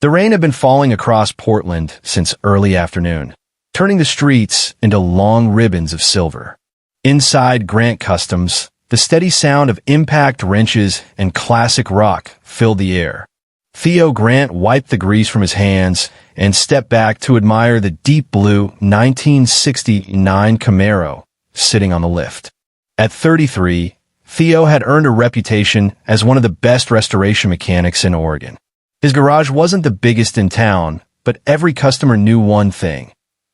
The rain had been falling across Portland since early afternoon, turning the streets into long ribbons of silver. Inside Grant Customs, the steady sound of impact wrenches and classic rock filled the air. Theo Grant wiped the grease from his hands and stepped back to admire the deep blue 1969 Camaro sitting on the lift. At 33, Theo had earned a reputation as one of the best restoration mechanics in Oregon. His garage wasn't the biggest in town, but every customer knew one thing.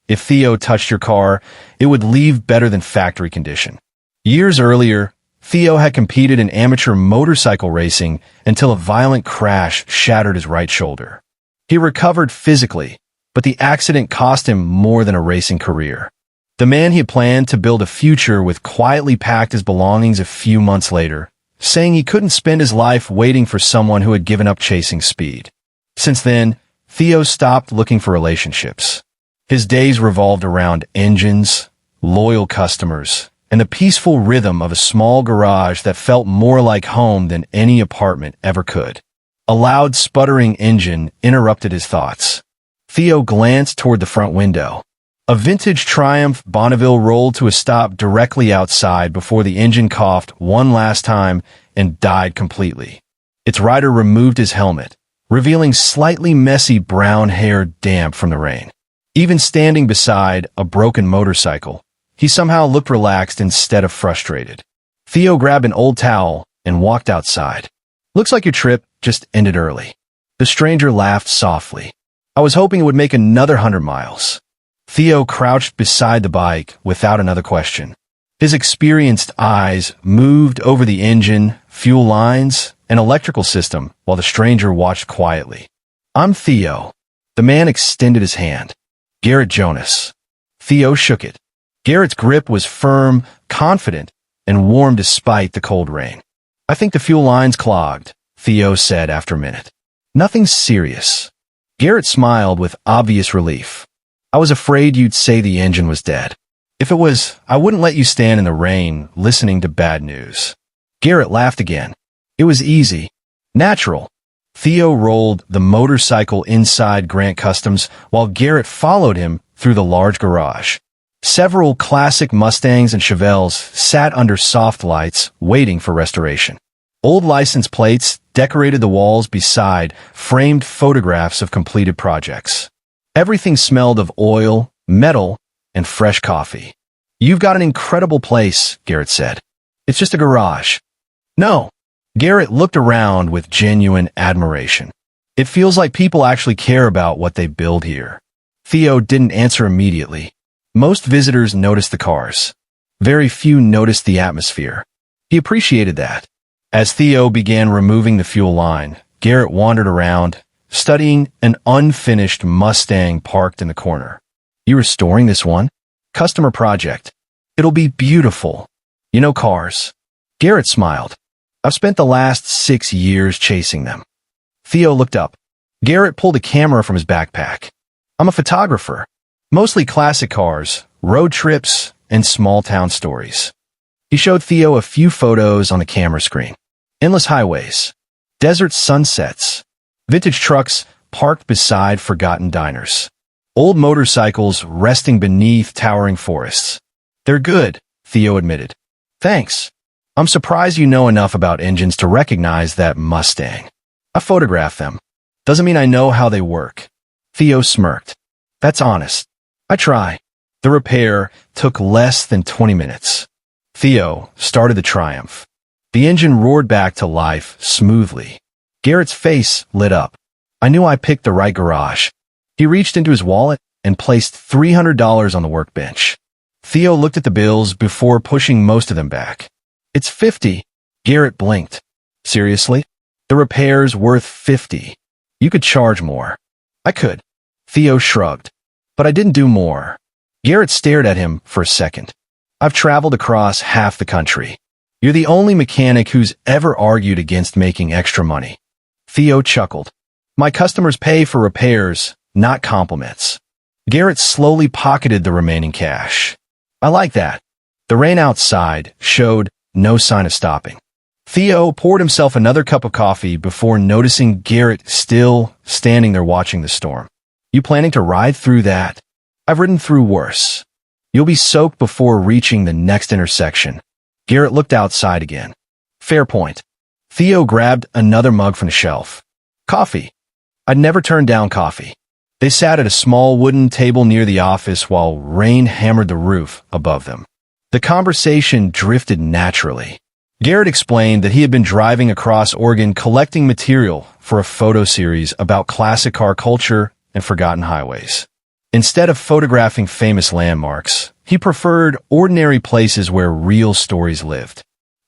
If Theo touched your car, it would leave better than factory condition. Years earlier, Theo had competed in amateur motorcycle racing until a violent crash shattered his right shoulder. He recovered physically, but the accident cost him more than a racing career. The man he had planned to build a future with quietly packed his belongings a few months later, saying he couldn't spend his life waiting for someone who had given up chasing speed. Since then, Theo stopped looking for relationships. His days revolved around engines, loyal customers, and the peaceful rhythm of a small garage that felt more like home than any apartment ever could. A loud, sputtering engine interrupted his thoughts. Theo glanced toward the front window. A vintage Triumph Bonneville rolled to a stop directly outside before the engine coughed one last time and died completely. Its rider removed his helmet, revealing slightly messy brown hair damp from the rain. Even standing beside a broken motorcycle, he somehow looked relaxed instead of frustrated. Theo grabbed an old towel and walked outside. "Looks like your trip just ended early." The stranger laughed softly. "I was hoping it would make another 100 miles. Theo crouched beside the bike without another question. His experienced eyes moved over the engine, fuel lines, and electrical system while the stranger watched quietly. "I'm Theo." The man extended his hand. "Garrett Jonas." Theo shook it. Garrett's grip was firm, confident, and warm despite the cold rain. "I think the fuel line's clogged," Theo said after a minute. "Nothing serious." Garrett smiled with obvious relief. "I was afraid you'd say the engine was dead. If it was, I wouldn't let you stand in the rain listening to bad news." Garrett laughed again. It was easy. Natural. Theo rolled the motorcycle inside Grant Customs while Garrett followed him through the large garage. Several classic Mustangs and Chevelles sat under soft lights, waiting for restoration. Old license plates decorated the walls beside framed photographs of completed projects. Everything smelled of oil, metal, and fresh coffee. "You've got an incredible place," Garrett said. "It's just a garage." "No." Garrett looked around with genuine admiration. "It feels like people actually care about what they build here." Theo didn't answer immediately. Most visitors noticed the cars. Very few noticed the atmosphere. He appreciated that. As Theo began removing the fuel line, Garrett wandered around, studying an unfinished Mustang parked in the corner. "You restoring this one?" "Customer project. It'll be beautiful. You know cars." Garrett smiled. "I've spent the last 6 years chasing them." Theo looked up. Garrett pulled a camera from his backpack. "I'm a photographer. Mostly classic cars, road trips, and small-town stories." He showed Theo a few photos on the camera screen. Endless highways, desert sunsets, vintage trucks parked beside forgotten diners, old motorcycles resting beneath towering forests. "They're good," Theo admitted. "Thanks. I'm surprised you know enough about engines to recognize that Mustang. I photographed them. Doesn't mean I know how they work." Theo smirked. "That's honest. I try." The repair took less than 20 minutes. Theo started the Triumph. The engine roared back to life smoothly. Garrett's face lit up. "I knew I picked the right garage." He reached into his wallet and placed $300 on the workbench. Theo looked at the bills before pushing most of them back. "It's 50. Garrett blinked. "Seriously? The repair's worth 50. You could charge more." "I could." Theo shrugged. "But I didn't do more." Garrett stared at him for a second. "I've traveled across half the country. You're the only mechanic who's ever argued against making extra money." Theo chuckled. "My customers pay for repairs, not compliments." Garrett slowly pocketed the remaining cash. "I like that." The rain outside showed no sign of stopping. Theo poured himself another cup of coffee before noticing Garrett still standing there watching the storm. You planning to ride through that? I've ridden through worse. You'll be soaked before reaching the next intersection. Garrett looked outside again. Fair point. Theo grabbed another mug from the shelf. Coffee. I'd never turned down coffee. They sat at a small wooden table near the office while rain hammered the roof above them. The conversation drifted naturally. Garrett explained that he had been driving across Oregon collecting material for a photo series about classic car culture and forgotten highways. Instead of photographing famous landmarks, he preferred ordinary places where real stories lived.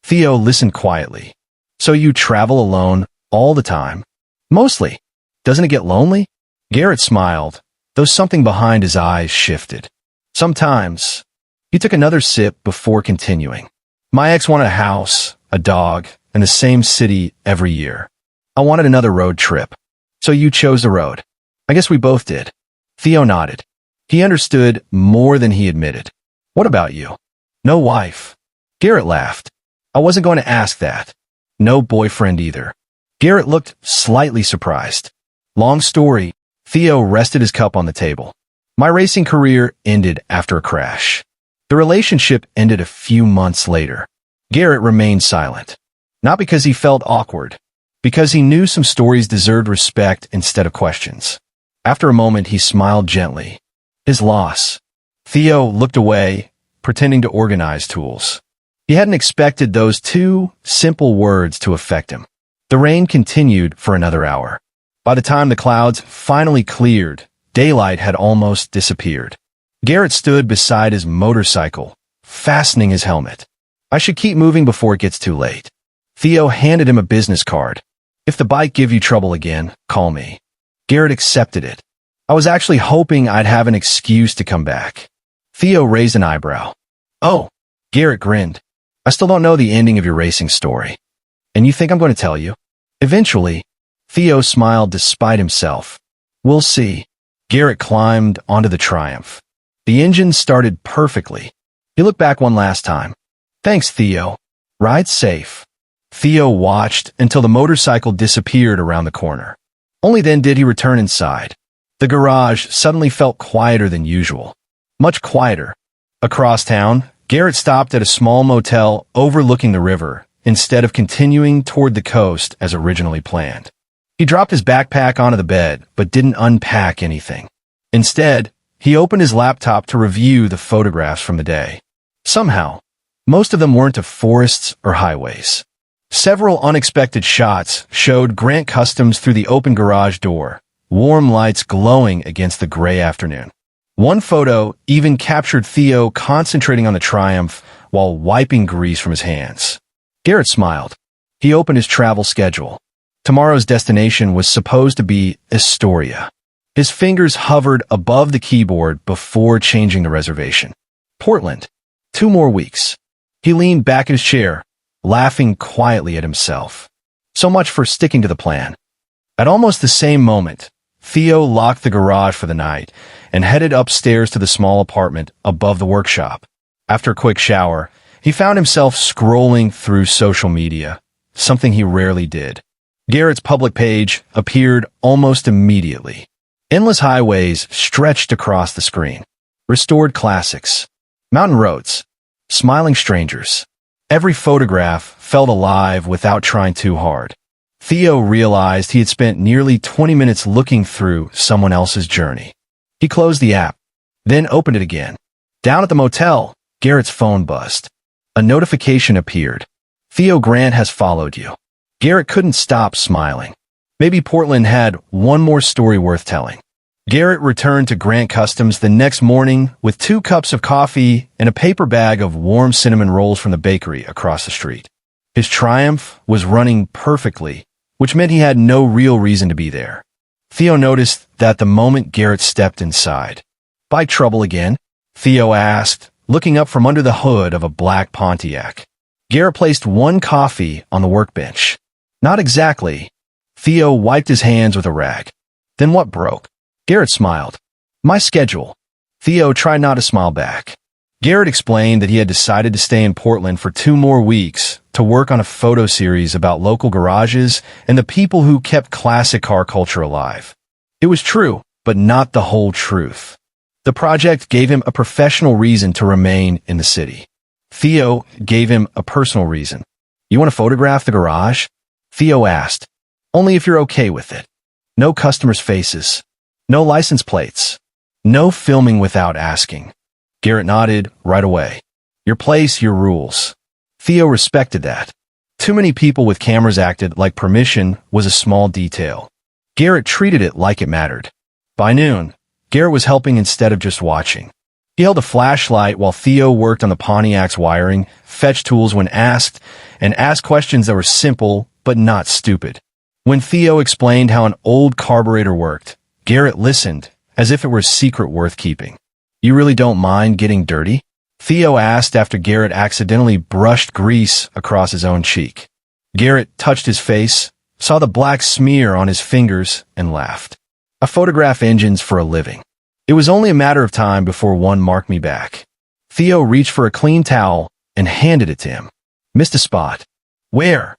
Theo listened quietly. So you travel alone all the time? Mostly. Doesn't it get lonely? Garrett smiled, though something behind his eyes shifted. Sometimes. He took another sip before continuing. My ex wanted a house, a dog, and the same city every year. I wanted another road trip. So you chose the road. I guess we both did. Theo nodded. He understood more than he admitted. What about you? No wife. Garrett laughed. I wasn't going to ask that. No boyfriend either. Garrett looked slightly surprised. Long story. Theo rested his cup on the table. My racing career ended after a crash. The relationship ended a few months later. Garrett remained silent. Not because he felt awkward, because he knew some stories deserved respect instead of questions. After a moment, he smiled gently. His loss. Theo looked away, pretending to organize tools. He hadn't expected those two simple words to affect him. The rain continued for another hour. By the time the clouds finally cleared, daylight had almost disappeared. Garrett stood beside his motorcycle, fastening his helmet. I should keep moving before it gets too late. Theo handed him a business card. If the bike give you trouble again, call me. Garrett accepted it. I was actually hoping I'd have an excuse to come back. Theo raised an eyebrow. Oh, Garrett grinned. I still don't know the ending of your racing story. And you think I'm going to tell you? Eventually. Theo smiled despite himself. We'll see. Garrett climbed onto the Triumph. The engine started perfectly. He looked back one last time. Thanks, Theo. Ride safe. Theo watched until the motorcycle disappeared around the corner. Only then did he return inside. The garage suddenly felt quieter than usual. Much quieter. Across town, Garrett stopped at a small motel overlooking the river instead of continuing toward the coast as originally planned. He dropped his backpack onto the bed, but didn't unpack anything. Instead, he opened his laptop to review the photographs from the day. Somehow, most of them weren't of forests or highways. Several unexpected shots showed Grant Customs through the open garage door, warm lights glowing against the gray afternoon. One photo even captured Theo concentrating on the Triumph while wiping grease from his hands. Garrett smiled. He opened his travel schedule. Tomorrow's destination was supposed to be Astoria. His fingers hovered above the keyboard before changing the reservation. Portland. 2 more weeks. He leaned back in his chair, laughing quietly at himself. So much for sticking to the plan. At almost the same moment, Theo locked the garage for the night and headed upstairs to the small apartment above the workshop. After a quick shower, he found himself scrolling through social media, something he rarely did. Garrett's public page appeared almost immediately. Endless highways stretched across the screen. Restored classics. Mountain roads. Smiling strangers. Every photograph felt alive without trying too hard. Theo realized he had spent nearly 20 minutes looking through someone else's journey. He closed the app, then opened it again. Down at the motel, Garrett's phone buzzed. A notification appeared. Theo Grant has followed you. Garrett couldn't stop smiling. Maybe Portland had one more story worth telling. Garrett returned to Grant Customs the next morning with 2 cups of coffee and a paper bag of warm cinnamon rolls from the bakery across the street. His Triumph was running perfectly, which meant he had no real reason to be there. Theo noticed that the moment Garrett stepped inside. Bike trouble again? Theo asked, looking up from under the hood of a black Pontiac. Garrett placed 1 coffee on the workbench. Not exactly. Theo wiped his hands with a rag. Then what broke? Garrett smiled. My schedule. Theo tried not to smile back. Garrett explained that he had decided to stay in Portland for 2 more weeks to work on a photo series about local garages and the people who kept classic car culture alive. It was true, but not the whole truth. The project gave him a professional reason to remain in the city. Theo gave him a personal reason. "You want to photograph the garage?" Theo asked. "Only if you're okay with it. No customers' faces. No license plates. No filming without asking." Garrett nodded right away. "Your place, your rules." Theo respected that. Too many people with cameras acted like permission was a small detail. Garrett treated it like it mattered. By noon, Garrett was helping instead of just watching. He held a flashlight while Theo worked on the Pontiac's wiring, fetched tools when asked, and asked questions that were simple but not stupid. When Theo explained how an old carburetor worked, Garrett listened as if it were a secret worth keeping. "You really don't mind getting dirty?" Theo asked after Garrett accidentally brushed grease across his own cheek. Garrett touched his face, saw the black smear on his fingers, and laughed. "I photograph engines for a living. It was only a matter of time before one marked me back." Theo reached for a clean towel and handed it to him. "Missed a spot." "Where?"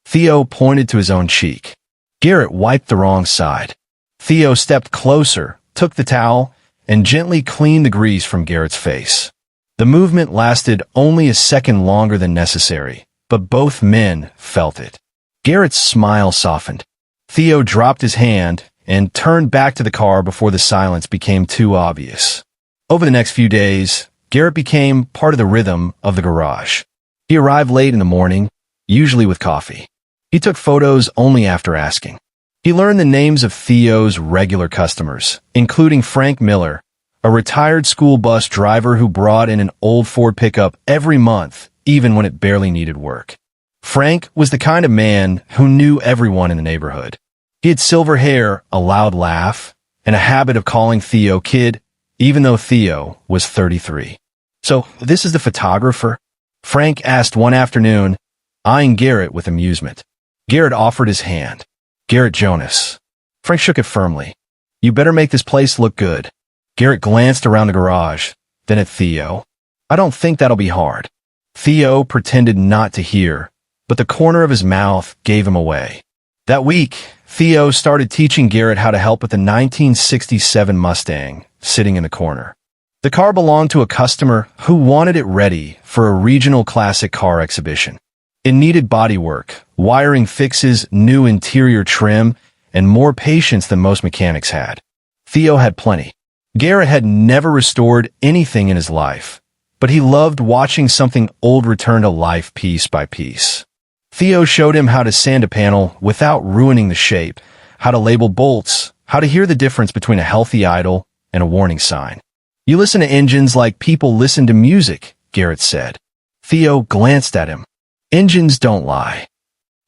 Theo pointed to his own cheek. Garrett wiped the wrong side. Theo stepped closer, took the towel, and gently cleaned the grease from Garrett's face. The movement lasted only a second longer than necessary, but both men felt it. Garrett's smile softened. Theo dropped his hand and turned back to the car before the silence became too obvious. Over the next few days, Garrett became part of the rhythm of the garage. He arrived late in the morning, usually with coffee. He took photos only after asking. He learned the names of Theo's regular customers, including Frank Miller, a retired school bus driver who brought in an old Ford pickup every month, even when it barely needed work. Frank was the kind of man who knew everyone in the neighborhood. He had silver hair, a loud laugh, and a habit of calling Theo kid, even though Theo was 33. "So, this is the photographer?" Frank asked one afternoon, eyeing Garrett with amusement. Garrett offered his hand. "Garrett Jonas." Frank shook it firmly. "You better make this place look good." Garrett glanced around the garage, then at Theo. "I don't think that'll be hard." Theo pretended not to hear, but the corner of his mouth gave him away. That week, Theo started teaching Garrett how to help with the 1967 Mustang sitting in the corner. The car belonged to a customer who wanted it ready for a regional classic car exhibition. It needed bodywork, wiring fixes, new interior trim, and more patience than most mechanics had. Theo had plenty. Garrett had never restored anything in his life, but he loved watching something old return to life piece by piece. Theo showed him how to sand a panel without ruining the shape, how to label bolts, how to hear the difference between a healthy idle and a warning sign. "You listen to engines like people listen to music," Garrett said. Theo glanced at him. "Engines don't lie."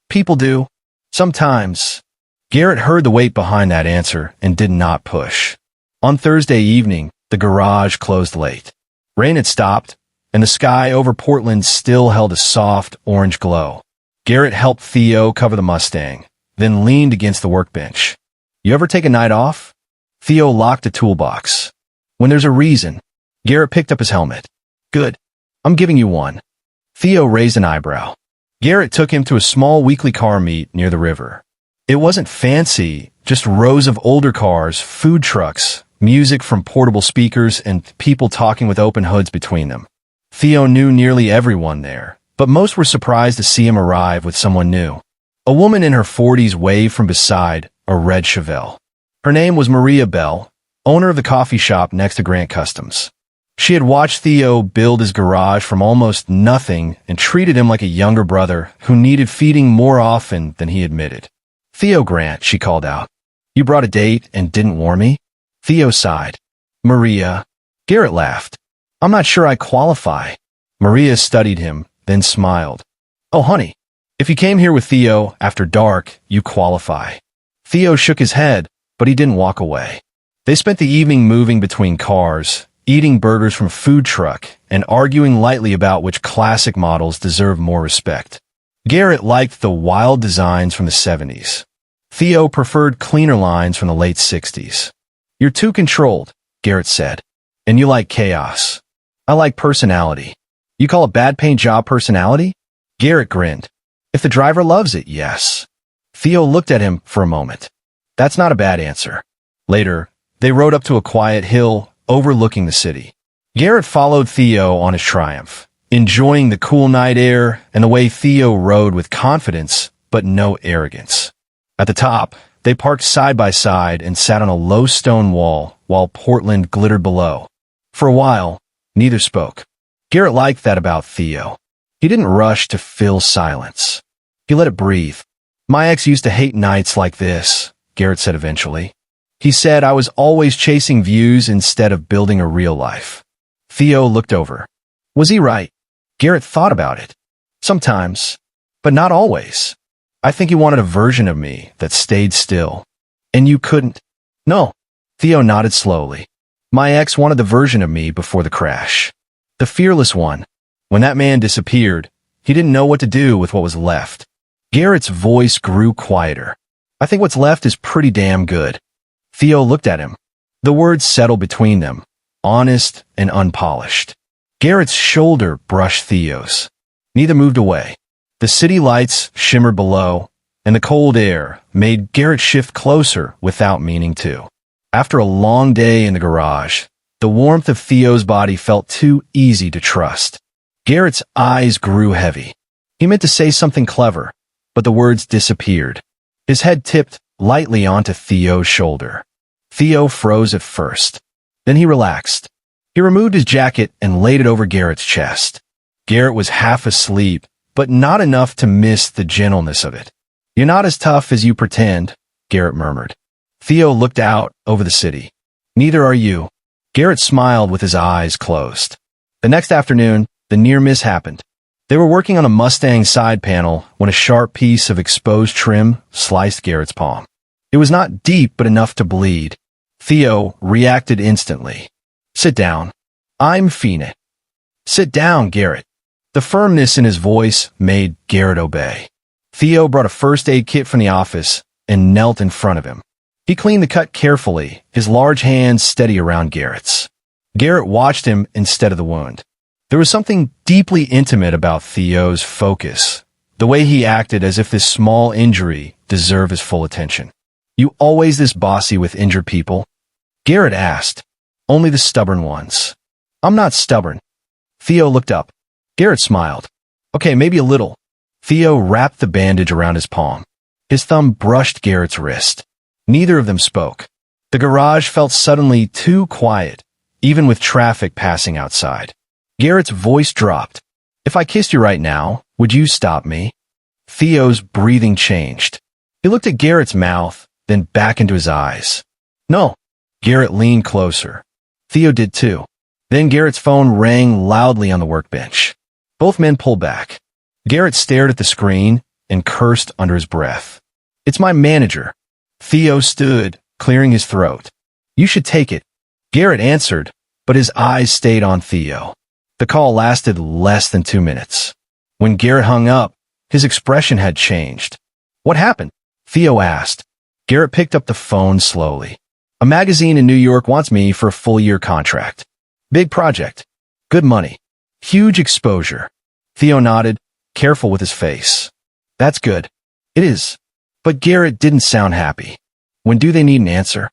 "People do. Sometimes." Garrett heard the weight behind that answer and did not push. On Thursday evening, the garage closed late. Rain had stopped, and the sky over Portland still held a soft orange glow. Garrett helped Theo cover the Mustang, then leaned against the workbench. "You ever take a night off?" Theo locked a toolbox. "When there's a reason." Garrett picked up his helmet. "Good. I'm giving you one." Theo raised an eyebrow. Garrett took him to a small weekly car meet near the river. It wasn't fancy, just rows of older cars, food trucks, music from portable speakers, and people talking with open hoods between them. Theo knew nearly everyone there, but most were surprised to see him arrive with someone new. A woman in her 40s waved from beside a red Chevelle. Her name was Maria Bell, owner of the coffee shop next to Grant Customs. She had watched Theo build his garage from almost nothing and treated him like a younger brother who needed feeding more often than he admitted. "Theo Grant," she called out. "You brought a date and didn't warn me?" Theo sighed. "Maria." Garrett laughed. "I'm not sure I qualify." Maria studied him, then smiled. "Oh, honey, if you came here with Theo after dark, you qualify." Theo shook his head, but he didn't walk away. They spent the evening moving between cars, eating burgers from a food truck, and arguing lightly about which classic models deserve more respect. Garrett liked the wild designs from the 70s. Theo preferred cleaner lines from the late 60s. "You're too controlled," Garrett said, "and you like chaos." I like personality. You call a bad paying job personality? Garrett grinned. If the driver loves it, yes. Theo looked at him for a moment. That's not a bad answer. Later, they rode up to a quiet hill overlooking the city. Garrett followed Theo on his Triumph, enjoying the cool night air and the way Theo rode with confidence but no arrogance. At the top, they parked side by side and sat on a low stone wall while Portland glittered below. For a while, neither spoke. Garrett liked that about Theo. He didn't rush to fill silence. He let it breathe. My ex used to hate nights like this, Garrett said eventually. He said I was always chasing views instead of building a real life. Theo looked over. Was he right? Garrett thought about it. Sometimes, but not always. I think he wanted a version of me that stayed still. And you couldn't? No. Theo nodded slowly. My ex wanted the version of me before the crash. The fearless one. When that man disappeared, he didn't know what to do with what was left. Garrett's voice grew quieter. I think what's left is pretty damn good. Theo looked at him. The words settled between them, honest and unpolished. Garrett's shoulder brushed Theo's. Neither moved away. The city lights shimmered below, and the cold air made Garrett shift closer without meaning to. After a long day in the garage, the warmth of Theo's body felt too easy to trust. Garrett's eyes grew heavy. He meant to say something clever, but the words disappeared. His head tipped lightly onto Theo's shoulder. Theo froze at first. Then he relaxed. He removed his jacket and laid it over Garrett's chest. Garrett was half asleep, but not enough to miss the gentleness of it. You're not as tough as you pretend, Garrett murmured. Theo looked out over the city. Neither are you. Garrett smiled with his eyes closed. The next afternoon, the near miss happened. They were working on a Mustang side panel when a sharp piece of exposed trim sliced Garrett's palm. It was not deep but enough to bleed. Theo reacted instantly. Sit down. I'm Fina. Sit down, Garrett. The firmness in his voice made Garrett obey. Theo brought a first aid kit from the office and knelt in front of him. He cleaned the cut carefully, his large hands steady around Garrett's. Garrett watched him instead of the wound. There was something deeply intimate about Theo's focus, the way he acted as if this small injury deserved his full attention. You always this bossy with injured people? Garrett asked. Only the stubborn ones. I'm not stubborn. Theo looked up. Garrett smiled. Okay, maybe a little. Theo wrapped the bandage around his palm. His thumb brushed Garrett's wrist. Neither of them spoke. The garage felt suddenly too quiet, even with traffic passing outside. Garrett's voice dropped. If I kissed you right now, would you stop me? Theo's breathing changed. He looked at Garrett's mouth, then back into his eyes. No. Garrett leaned closer. Theo did too. Then Garrett's phone rang loudly on the workbench. Both men pulled back. Garrett stared at the screen and cursed under his breath. It's my manager. Theo stood, clearing his throat. You should take it. Garrett answered, but his eyes stayed on Theo. The call lasted less than 2 minutes. When Garrett hung up, his expression had changed. What happened? Theo asked. Garrett picked up the phone slowly. A magazine in New York wants me for a full-year contract. Big project. Good money. Huge exposure. Theo nodded, careful with his face. That's good. It is. But Garrett didn't sound happy. When do they need an answer?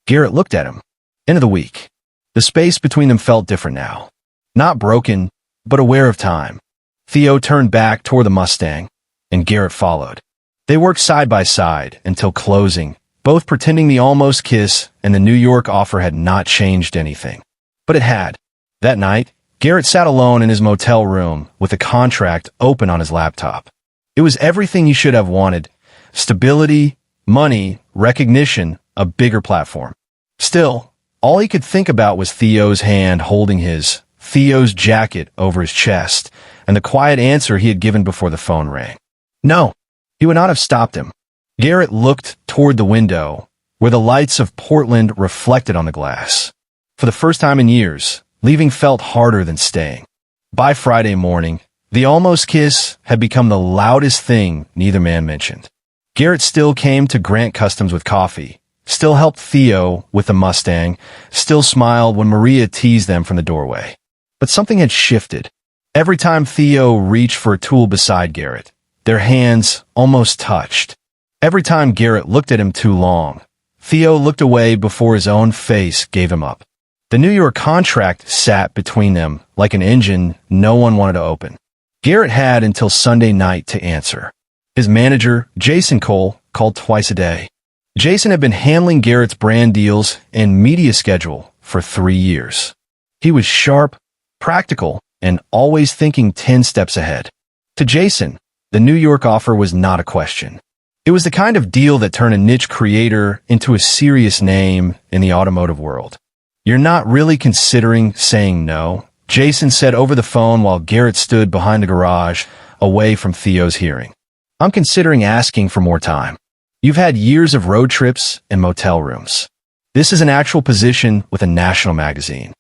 Garrett looked at him. End of the week. The space between them felt different now. Not broken, but aware of time. Theo turned back toward the Mustang, and Garrett followed. They worked side by side until closing, both pretending the almost kiss and the New York offer had not changed anything. But it had. That night, Garrett sat alone in his motel room with the contract open on his laptop. It was everything he should have wanted. Stability, money, recognition, a bigger platform. Still, all he could think about was Theo's hand holding his, Theo's jacket over his chest, and the quiet answer he had given before the phone rang. No, he would not have stopped him. Garrett looked toward the window, where the lights of Portland reflected on the glass. For the first time in years, leaving felt harder than staying. By Friday morning, the almost kiss had become the loudest thing neither man mentioned. Garrett still came to Grant Customs with coffee, still helped Theo with the Mustang, still smiled when Maria teased them from the doorway. But something had shifted. Every time Theo reached for a tool beside Garrett, their hands almost touched. Every time Garrett looked at him too long, Theo looked away before his own face gave him up. The New York contract sat between them like an engine no one wanted to open. Garrett had until Sunday night to answer. His manager, Jason Cole, called twice a day. Jason had been handling Garrett's brand deals and media schedule for 3 years. He was sharp, practical, and always thinking 10 steps ahead. To Jason, the New York offer was not a question. It was the kind of deal that turned a niche creator into a serious name in the automotive world. "You're not really considering saying no?" Jason said over the phone while Garrett stood behind the garage, away from Theo's hearing. "I'm considering asking for more time. You've had years of road trips and motel rooms. This is an actual position with a national magazine.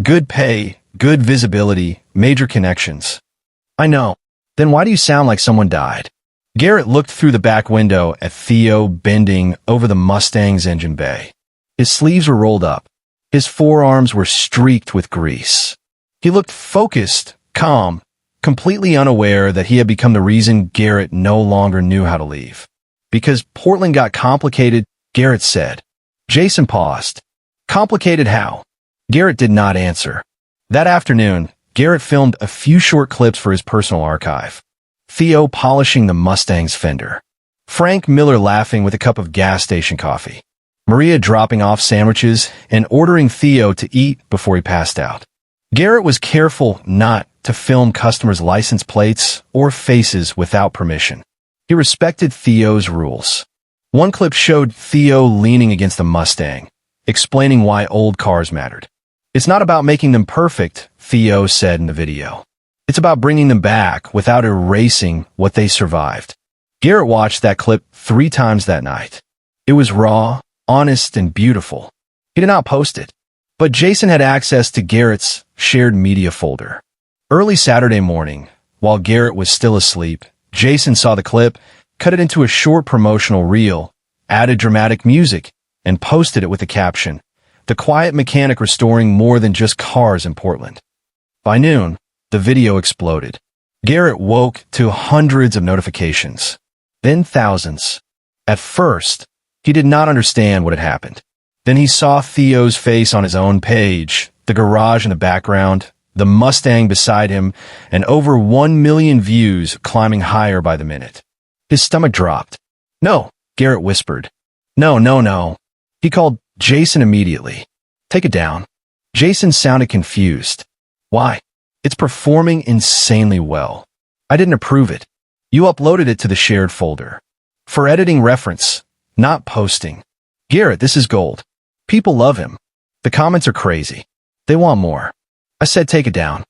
Good pay, good visibility, major connections." "I know. Then why do you sound like someone died?" Garrett looked through the back window at Theo bending over the Mustang's engine bay. His sleeves were rolled up. His forearms were streaked with grease. He looked focused, calm, completely unaware that he had become the reason Garrett no longer knew how to leave. "Because Portland got complicated," Garrett said. Jason paused. "Complicated how?" Garrett did not answer. That afternoon, Garrett filmed a few short clips for his personal archive. Theo polishing the Mustang's fender. Frank Miller laughing with a cup of gas station coffee. Maria dropping off sandwiches and ordering Theo to eat before he passed out. Garrett was careful not to film customers' license plates or faces without permission. He respected Theo's rules. One clip showed Theo leaning against the Mustang, explaining why old cars mattered. "It's not about making them perfect," Theo said in the video. "It's about bringing them back without erasing what they survived." Garrett watched that clip 3 times that night. It was raw, honest, and beautiful. He did not post it, but Jason had access to Garrett's shared media folder. Early Saturday morning, while Garrett was still asleep, Jason saw the clip, cut it into a short promotional reel, added dramatic music, and posted it with a caption, "The quiet mechanic restoring more than just cars in Portland." By noon, the video exploded. Garrett woke to hundreds of notifications, then thousands. At first, he did not understand what had happened. Then he saw Theo's face on his own page, the garage in the background, the Mustang beside him, and over 1 million views climbing higher by the minute. His stomach dropped. "No," Garrett whispered. "No, no, no." He called Jason immediately. "Take it down." Jason sounded confused. "Why?" "It's performing insanely well. I didn't approve it. You uploaded it to the shared folder. For editing reference, not posting." "Garrett, this is gold. People love him. The comments are crazy. They want more." I said take it down.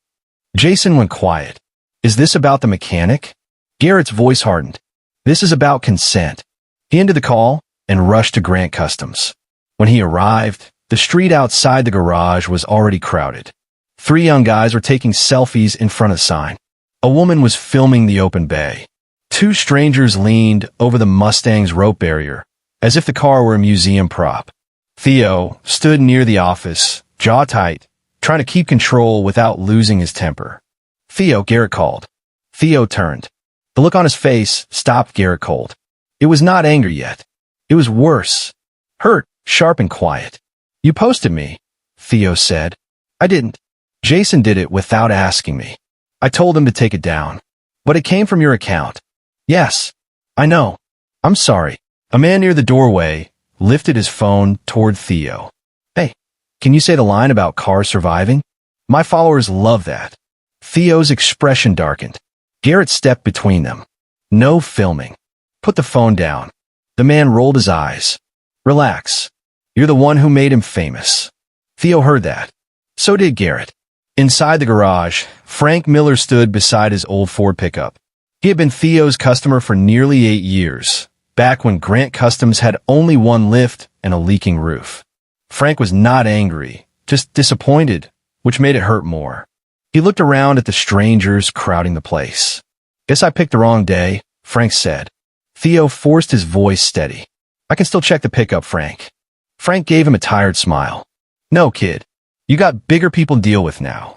Jason went quiet. "Is this about the mechanic?" Garrett's voice hardened. "This is about consent." He ended the call and rushed to Grant Customs. When he arrived, the street outside the garage was already crowded. 3 young guys were taking selfies in front of the sign. A woman was filming the open bay. 2 strangers leaned over the Mustang's rope barrier, as if the car were a museum prop. Theo stood near the office, jaw tight, trying to keep control without losing his temper. "Theo," Garrett called. Theo turned. The look on his face stopped Garrett cold. It was not anger yet. It was worse. Hurt, sharp and quiet. "You posted me," Theo said. "I didn't. Jason did it without asking me. I told him to take it down. But it came from your account." "Yes. I know. I'm sorry." A man near the doorway lifted his phone toward Theo. "Hey, can you say the line about cars surviving? My followers love that." Theo's expression darkened. Garrett stepped between them. "No filming. Put the phone down." The man rolled his eyes. "Relax. You're the one who made him famous." Theo heard that. So did Garrett. Inside the garage, Frank Miller stood beside his old Ford pickup. He had been Theo's customer for nearly 8 years, back when Grant Customs had only one lift and a leaking roof. Frank was not angry, just disappointed, which made it hurt more. He looked around at the strangers crowding the place. "Guess I picked the wrong day," Frank said. Theo forced his voice steady. "I can still check the pickup, Frank." Frank gave him a tired smile. "No, kid. You got bigger people to deal with now."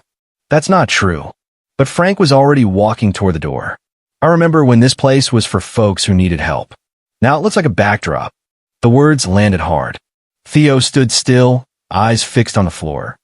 That's not true. But Frank was already walking toward the door. I remember when this place was for folks who needed help. Now it looks like a backdrop. The words landed hard. Theo stood still, eyes fixed on the floor.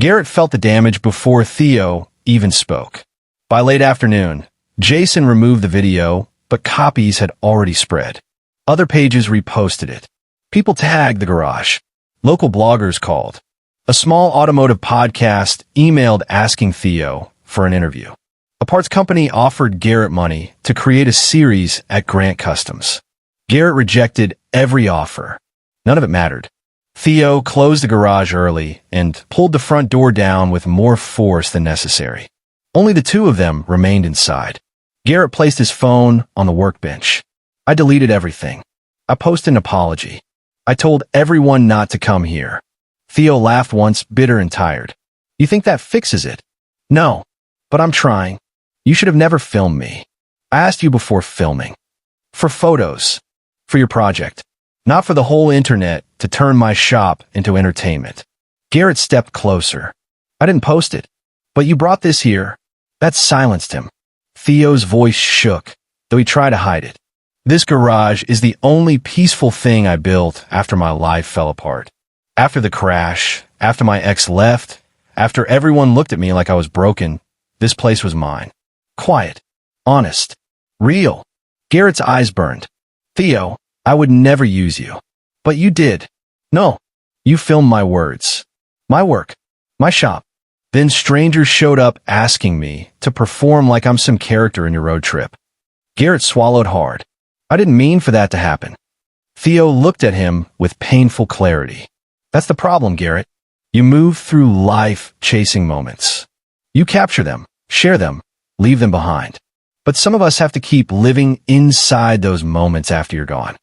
Garrett felt the damage before Theo even spoke. By late afternoon, Jason removed the video, but copies had already spread. Other pages reposted it. People tagged the garage. Local bloggers called. A small automotive podcast emailed asking Theo for an interview. A parts company offered Garrett money to create a series at Grant Customs. Garrett rejected every offer. None of it mattered. Theo closed the garage early and pulled the front door down with more force than necessary. Only the two of them remained inside. Garrett placed his phone on the workbench. I deleted everything. I posted an apology. I told everyone not to come here. Theo laughed once, bitter and tired. You think that fixes it? No, but I'm trying. You should have never filmed me. I asked you before filming. For photos. For your project. Not for the whole internet to turn my shop into entertainment. Garrett stepped closer. I didn't post it. But you brought this here. That silenced him. Theo's voice shook, though he tried to hide it. This garage is the only peaceful thing I built after my life fell apart. After the crash, after my ex left, after everyone looked at me like I was broken, this place was mine. Quiet. Honest. Real. Garrett's eyes burned. Theo, I would never use you. But you did. No. You filmed my words. My work. My shop. Then strangers showed up asking me to perform like I'm some character in your road trip. Garrett swallowed hard. I didn't mean for that to happen. Theo looked at him with painful clarity. That's the problem, Garrett. You move through life chasing moments. You capture them, share them, leave them behind. But some of us have to keep living inside those moments after you're gone.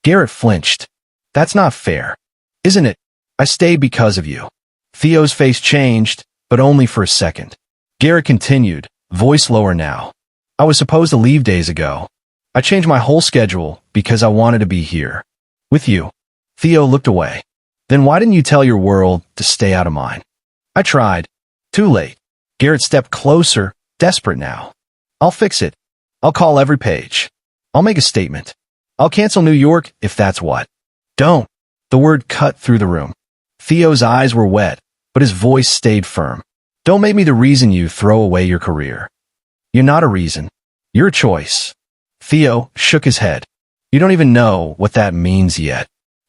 Garrett flinched. That's not fair. Isn't it? I stayed because of you. Theo's face changed, but only for a second. Garrett continued, voice lower now. I was supposed to leave days ago. I changed my whole schedule because I wanted to be here. With you. Theo looked away. Then why didn't you tell your world to stay out of mine? I tried. Too late. Garrett stepped closer, desperate now. I'll fix it. I'll call every page. I'll make a statement. I'll cancel New York if that's what. Don't. The word cut through the room. Theo's eyes were wet, but his voice stayed firm. Don't make me the reason you throw away your career. You're not a reason. You're a choice. Theo shook his head. You don't even know what that means yet.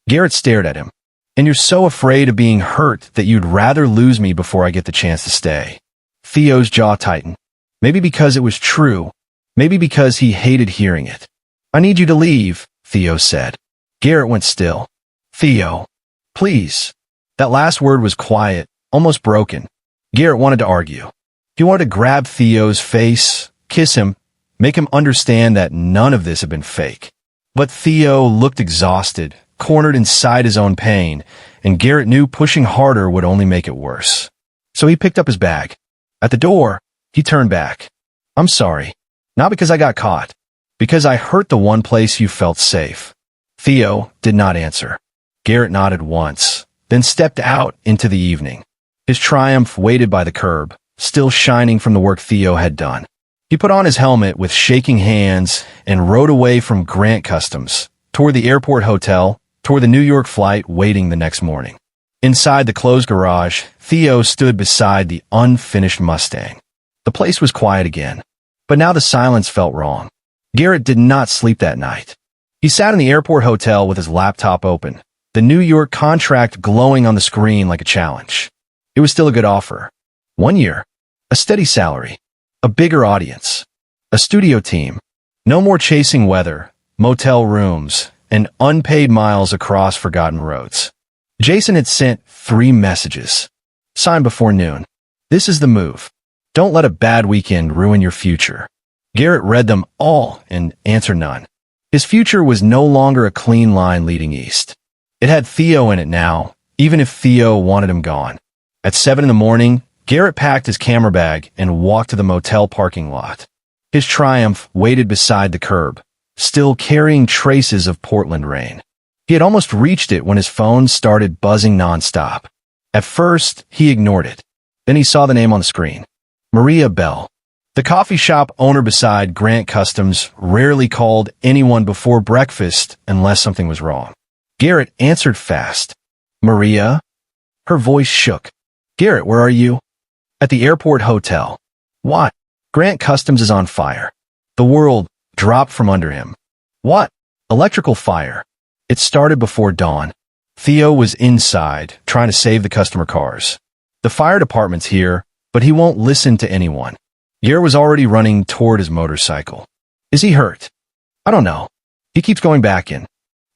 Garrett stared at him. And you're so afraid of being hurt that you'd rather lose me before I get the chance to stay. Theo's jaw tightened. Maybe because it was true. Maybe because he hated hearing it. I need you to leave, Theo said. Garrett went still. Theo. Please. That last word was quiet, almost broken. Garrett wanted to argue. He wanted to grab Theo's face, kiss him, make him understand that none of this had been fake. But Theo looked exhausted, cornered inside his own pain, and Garrett knew pushing harder would only make it worse. So he picked up his bag. At the door, he turned back. I'm sorry. Not because I got caught. Because I hurt the one place you felt safe. Theo did not answer. Garrett nodded once, then stepped out into the evening. His triumph waited by the curb, still shining from the work Theo had done. He put on his helmet with shaking hands and rode away from Grant Customs, toward the airport hotel, toward the New York flight waiting the next morning. Inside the closed garage, Theo stood beside the unfinished Mustang. The place was quiet again, but now the silence felt wrong. Garrett did not sleep that night. He sat in the airport hotel with his laptop open, the New York contract glowing on the screen like a challenge. It was still a good offer. 1 year, a steady salary, a bigger audience, a studio team, no more chasing weather, motel rooms, and unpaid miles across forgotten roads. Jason had sent 3 messages. Signed before noon. This is the move. Don't let a bad weekend ruin your future. Garrett read them all and answered none. His future was no longer a clean line leading east. It had Theo in it now, even if Theo wanted him gone. At 7 in the morning, Garrett packed his camera bag and walked to the motel parking lot. His triumph waited beside the curb, still carrying traces of Portland rain. He had almost reached it when his phone started buzzing nonstop. At first, he ignored it. Then he saw the name on the screen. Maria Bell, the coffee shop owner beside Grant Customs, rarely called anyone before breakfast unless something was wrong. Garrett answered fast. Maria? Her voice shook. Garrett, where are you? At the airport hotel. What? Grant Customs is on fire. The world dropped from under him. What? Electrical fire. It started before dawn. Theo was inside, trying to save the customer cars. The fire department's here, but he won't listen to anyone. Garrett was already running toward his motorcycle. Is he hurt? I don't know. He keeps going back in.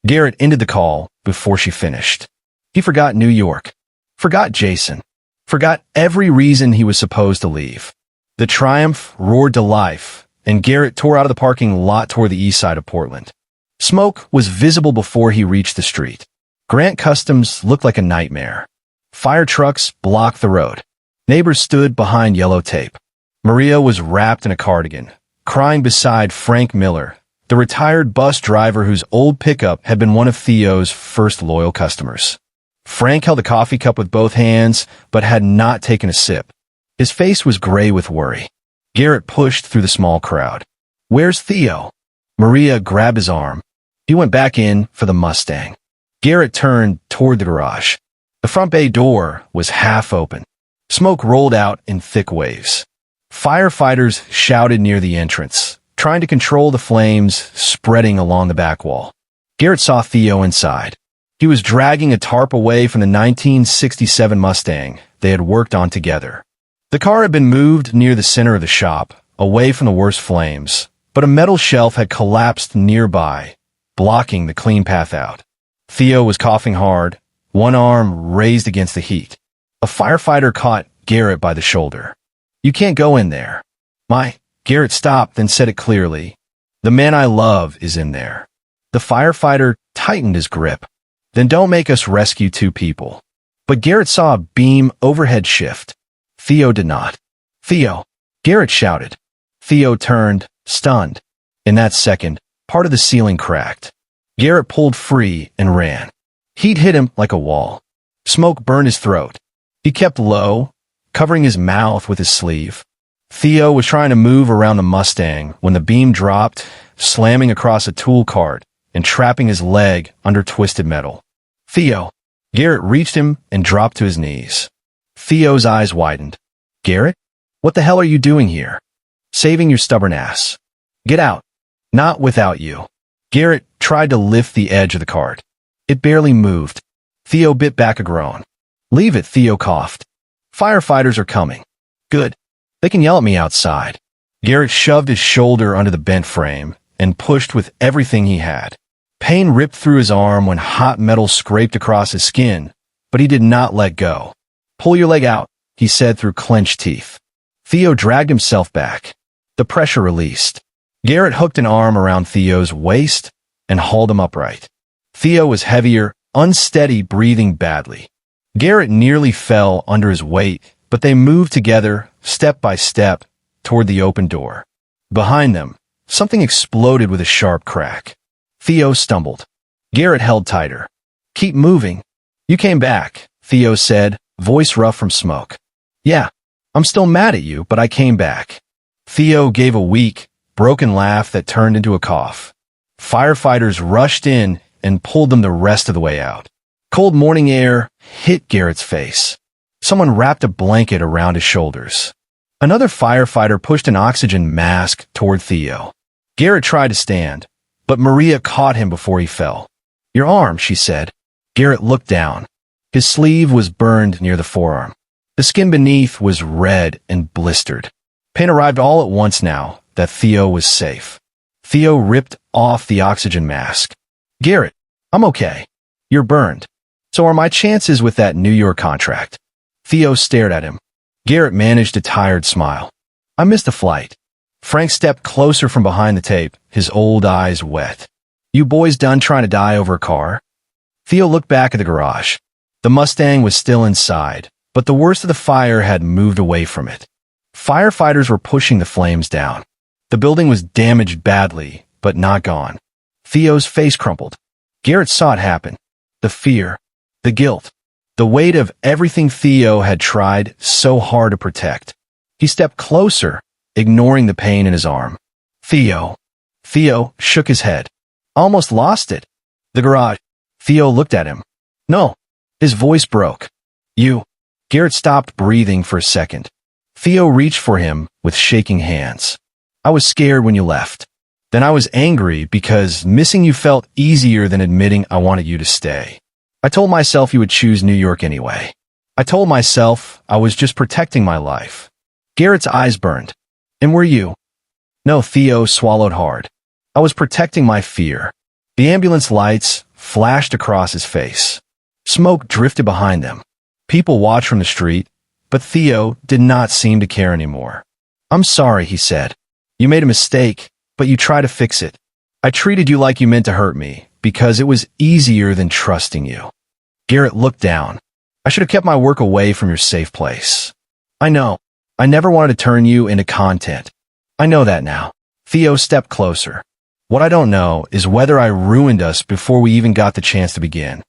Garrett ended the call before she finished. He forgot New York. Forgot Jason. Forgot every reason he was supposed to leave. The Triumph roared to life, and Garrett tore out of the parking lot toward the east side of Portland. Smoke was visible before he reached the street. Grant Customs looked like a nightmare. Fire trucks blocked the road. Neighbors stood behind yellow tape. Maria was wrapped in a cardigan, crying beside Frank Miller, the retired bus driver whose old pickup had been one of Theo's first loyal customers. Frank held a coffee cup with both hands, but had not taken a sip. His face was gray with worry. Garrett pushed through the small crowd. Where's Theo? Maria grabbed his arm. He went back in for the Mustang. Garrett turned toward the garage. The front bay door was half open. Smoke rolled out in thick waves. Firefighters shouted near the entrance, trying to control the flames spreading along the back wall. Garrett saw Theo inside. He was dragging a tarp away from the 1967 Mustang they had worked on together. The car had been moved near the center of the shop, away from the worst flames, but a metal shelf had collapsed nearby, blocking the clean path out. Theo was coughing hard, one arm raised against the heat. A firefighter caught Garrett by the shoulder. You can't go in there. Garrett stopped, then said it clearly. The man I love is in there. The firefighter tightened his grip. Then don't make us rescue two people. But Garrett saw a beam overhead shift. Theo did not. Theo! Garrett shouted. Theo turned, stunned. In that second, part of the ceiling cracked. Garrett pulled free and ran. Heat hit him like a wall. Smoke burned his throat. He kept low, covering his mouth with his sleeve. Theo was trying to move around the Mustang when the beam dropped, slamming across a tool cart and trapping his leg under twisted metal. Theo! Garrett reached him and dropped to his knees. Theo's eyes widened. Garrett? What the hell are you doing here? Saving your stubborn ass. Get out. Not without you. Garrett tried to lift the edge of the cart. It barely moved. Theo bit back a groan. Leave it, Theo coughed. Firefighters are coming. Good. They can yell at me outside. Garrett shoved his shoulder under the bent frame and pushed with everything he had. Pain ripped through his arm when hot metal scraped across his skin, but he did not let go. Pull your leg out, he said through clenched teeth. Theo dragged himself back. The pressure released. Garrett hooked an arm around Theo's waist and hauled him upright. Theo was heavier, unsteady, breathing badly. Garrett nearly fell under his weight, but they moved together, step by step, toward the open door. Behind them, something exploded with a sharp crack. Theo stumbled. Garrett held tighter. Keep moving. You came back, Theo said, voice rough from smoke. Yeah, I'm still mad at you, but I came back. Theo gave a weak, broken laugh that turned into a cough. Firefighters rushed in and pulled them the rest of the way out. Cold morning air hit Garrett's face. Someone wrapped a blanket around his shoulders. Another firefighter pushed an oxygen mask toward Theo. Garrett tried to stand, but Maria caught him before he fell. Your arm, she said. Garrett looked down. His sleeve was burned near the forearm. The skin beneath was red and blistered. Pain arrived all at once now that Theo was safe. Theo ripped off the oxygen mask. Garrett, I'm okay. You're burned. So are my chances with that New York contract. Theo stared at him. Garrett managed a tired smile. I missed a flight. Frank stepped closer from behind the tape, his old eyes wet. You boys done trying to die over a car? Theo looked back at the garage. The Mustang was still inside, but the worst of the fire had moved away from it. Firefighters were pushing the flames down. The building was damaged badly, but not gone. Theo's face crumpled. Garrett saw it happen. The fear, the guilt, the weight of everything Theo had tried so hard to protect. He stepped closer, ignoring the pain in his arm. Theo. Theo shook his head. Almost lost it. The garage. Theo looked at him. No. His voice broke. You. Garrett stopped breathing for a second. Theo reached for him with shaking hands. I was scared when you left. Then I was angry because missing you felt easier than admitting I wanted you to stay. I told myself you would choose New York anyway. I told myself I was just protecting my life. Garrett's eyes burned. And were you? No, Theo swallowed hard. I was protecting my fear. The ambulance lights flashed across his face. Smoke drifted behind them. People watched from the street, but Theo did not seem to care anymore. I'm sorry, he said. You made a mistake, but you tried to fix it. I treated you like you meant to hurt me, because it was easier than trusting you. Garrett looked down. I should have kept my work away from your safe place. I know. I never wanted to turn you into content. I know that now. Theo stepped closer. What I don't know is whether I ruined us before we even got the chance to begin.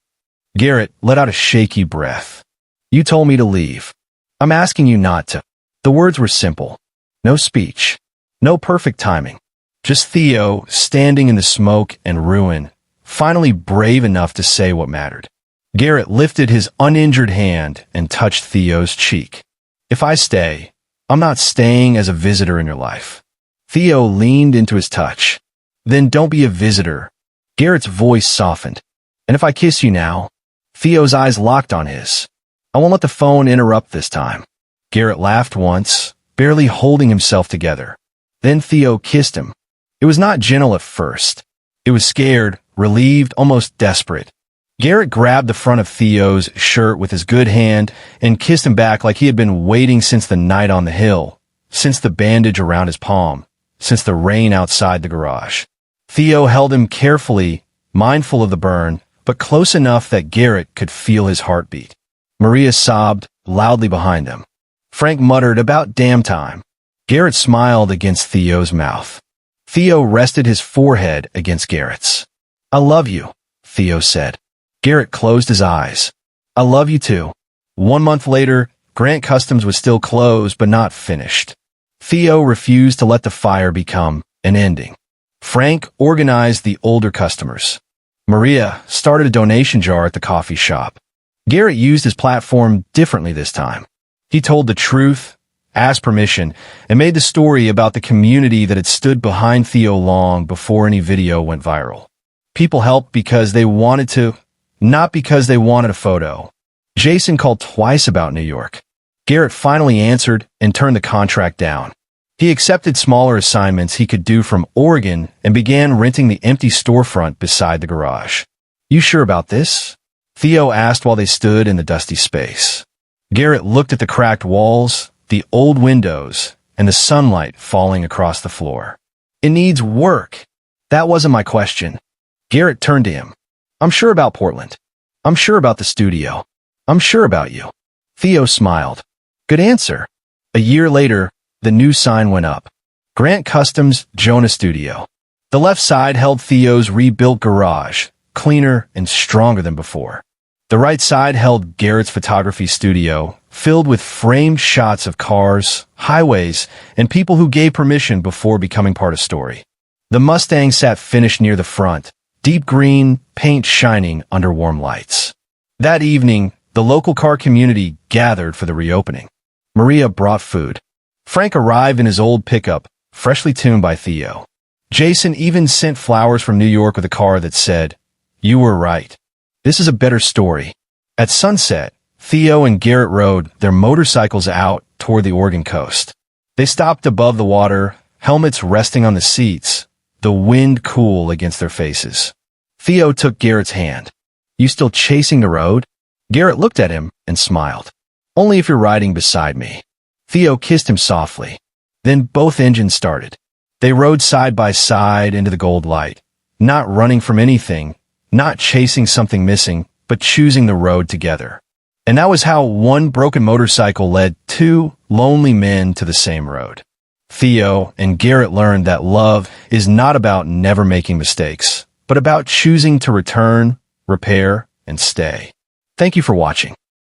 Garrett let out a shaky breath. You told me to leave. I'm asking you not to. The words were simple. No speech. No perfect timing. Just Theo standing in the smoke and ruin, finally brave enough to say what mattered. Garrett lifted his uninjured hand and touched Theo's cheek. If I stay, I'm not staying as a visitor in your life. Theo leaned into his touch. Then don't be a visitor. Garrett's voice softened. And if I kiss you now? Theo's eyes locked on his. I won't let the phone interrupt this time. Garrett laughed once, barely holding himself together. Then Theo kissed him. It was not gentle at first. It was scared, relieved, almost desperate. Garrett grabbed the front of Theo's shirt with his good hand and kissed him back like he had been waiting since the night on the hill, since the bandage around his palm, since the rain outside the garage. Theo held him carefully, mindful of the burn, but close enough that Garrett could feel his heartbeat. Maria sobbed loudly behind them. Frank muttered, "About damn time." Garrett smiled against Theo's mouth. Theo rested his forehead against Garrett's. I love you, Theo said. Garrett closed his eyes. I love you too. 1 month later, Grant Customs was still closed but not finished. Theo refused to let the fire become an ending. Frank organized the older customers. Maria started a donation jar at the coffee shop. Garrett used his platform differently this time. He told the truth, asked permission, and made the story about the community that had stood behind Theo long before any video went viral. People helped because they wanted to, not because they wanted a photo. Jason called twice about New York. Garrett finally answered and turned the contract down. He accepted smaller assignments he could do from Oregon and began renting the empty storefront beside the garage. You sure about this? Theo asked while they stood in the dusty space. Garrett looked at the cracked walls, the old windows, and the sunlight falling across the floor. It needs work. That wasn't my question. Garrett turned to him. I'm sure about Portland. I'm sure about the studio. I'm sure about you. Theo smiled. Good answer. A year later, the new sign went up. Grant Customs Jonah Studio. The left side held Theo's rebuilt garage, cleaner and stronger than before. The right side held Garrett's photography studio, filled with framed shots of cars, highways, and people who gave permission before becoming part of story. The Mustang sat finished near the front, deep green, paint shining under warm lights. That evening, the local car community gathered for the reopening. Maria brought food. Frank arrived in his old pickup, freshly tuned by Theo. Jason even sent flowers from New York with a car that said, "You were right. This is a better story." At sunset, Theo and Garrett rode their motorcycles out toward the Oregon coast. They stopped above the water, helmets resting on the seats, the wind cool against their faces. Theo took Garrett's hand. You still chasing the road? Garrett looked at him and smiled. Only if you're riding beside me. Theo kissed him softly. Then both engines started. They rode side by side into the gold light, not running from anything, not chasing something missing, but choosing the road together. And that was how one broken motorcycle led two lonely men to the same road. Theo and Garrett learned that love is not about never making mistakes, but about choosing to return, repair, and stay. Thank you for watching.